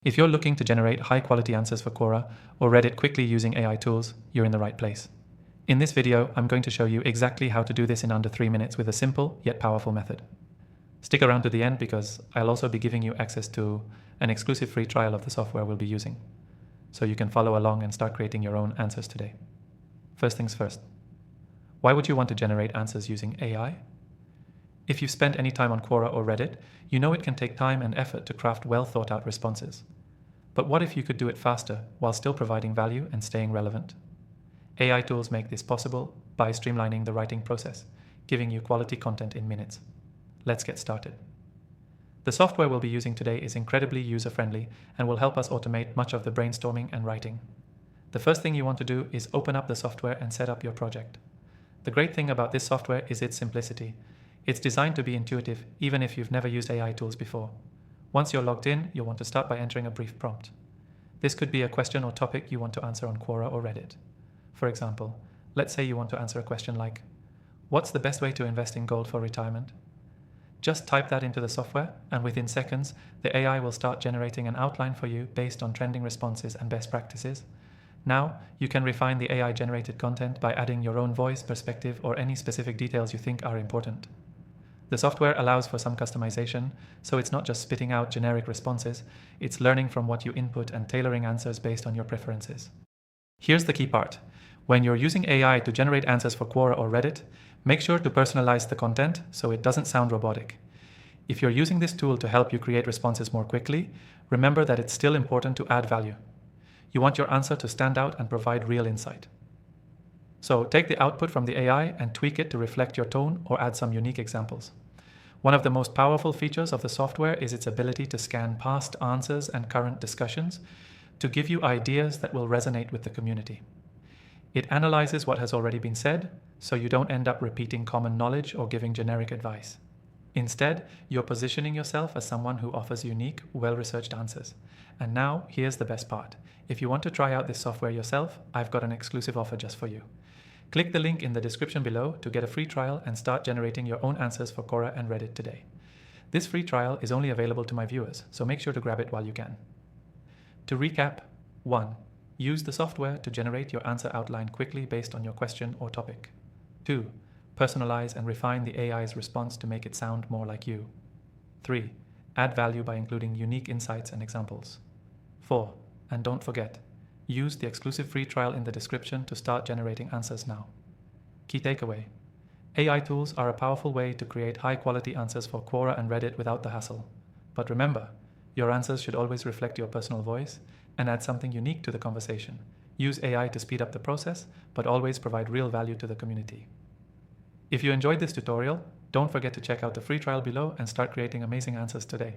If you're looking to generate high-quality answers for Quora or Reddit quickly using AI tools, you're in the right place. In this video, I'm going to show you exactly how to do this in under 3 minutes with a simple yet powerful method. Stick around to the end because I'll also be giving you access to an exclusive free trial of the software we'll be using, so you can follow along and start creating your own answers today. First things first. Why would you want to generate answers using AI? If you've spent any time on Quora or Reddit, you know it can take time and effort to craft well-thought-out responses. But what if you could do it faster while still providing value and staying relevant? AI tools make this possible by streamlining the writing process, giving you quality content in minutes. Let's get started. The software we'll be using today is incredibly user-friendly and will help us automate much of the brainstorming and writing. The first thing you want to do is open up the software and set up your project. The great thing about this software is its simplicity. It's designed to be intuitive, even if you've never used AI tools before. Once you're logged in, you'll want to start by entering a brief prompt. This could be a question or topic you want to answer on Quora or Reddit. For example, let's say you want to answer a question like, what's the best way to invest in gold for retirement? Just type that into the software, and within seconds, the AI will start generating an outline for you based on trending responses and best practices. Now, you can refine the AI-generated content by adding your own voice, perspective, or any specific details you think are important. The software allows for some customization, so it's not just spitting out generic responses, it's learning from what you input and tailoring answers based on your preferences. Here's the key part. When you're using AI to generate answers for Quora or Reddit, make sure to personalize the content so it doesn't sound robotic. If you're using this tool to help you create responses more quickly, remember that it's still important to add value. You want your answer to stand out and provide real insight. So take the output from the AI and tweak it to reflect your tone or add some unique examples. One of the most powerful features of the software is its ability to scan past answers and current discussions to give you ideas that will resonate with the community. It analyzes what has already been said, so you don't end up repeating common knowledge or giving generic advice. Instead, you're positioning yourself as someone who offers unique, well-researched answers. And now, here's the best part. If you want to try out this software yourself, I've got an exclusive offer just for you. Click the link in the description below to get a free trial and start generating your own answers for Quora and Reddit today. This free trial is only available to my viewers, so make sure to grab it while you can. To recap, 1. Use the software to generate your answer outline quickly based on your question or topic. 2. Personalize and refine the AI's response to make it sound more like you. 3. Add value by including unique insights and examples. 4. And don't forget, use the exclusive free trial in the description to start generating answers now. Key takeaway: AI tools are a powerful way to create high-quality answers for Quora and Reddit without the hassle. But remember, your answers should always reflect your personal voice and add something unique to the conversation. Use AI to speed up the process, but always provide real value to the community. If you enjoyed this tutorial, don't forget to check out the free trial below and start creating amazing answers today.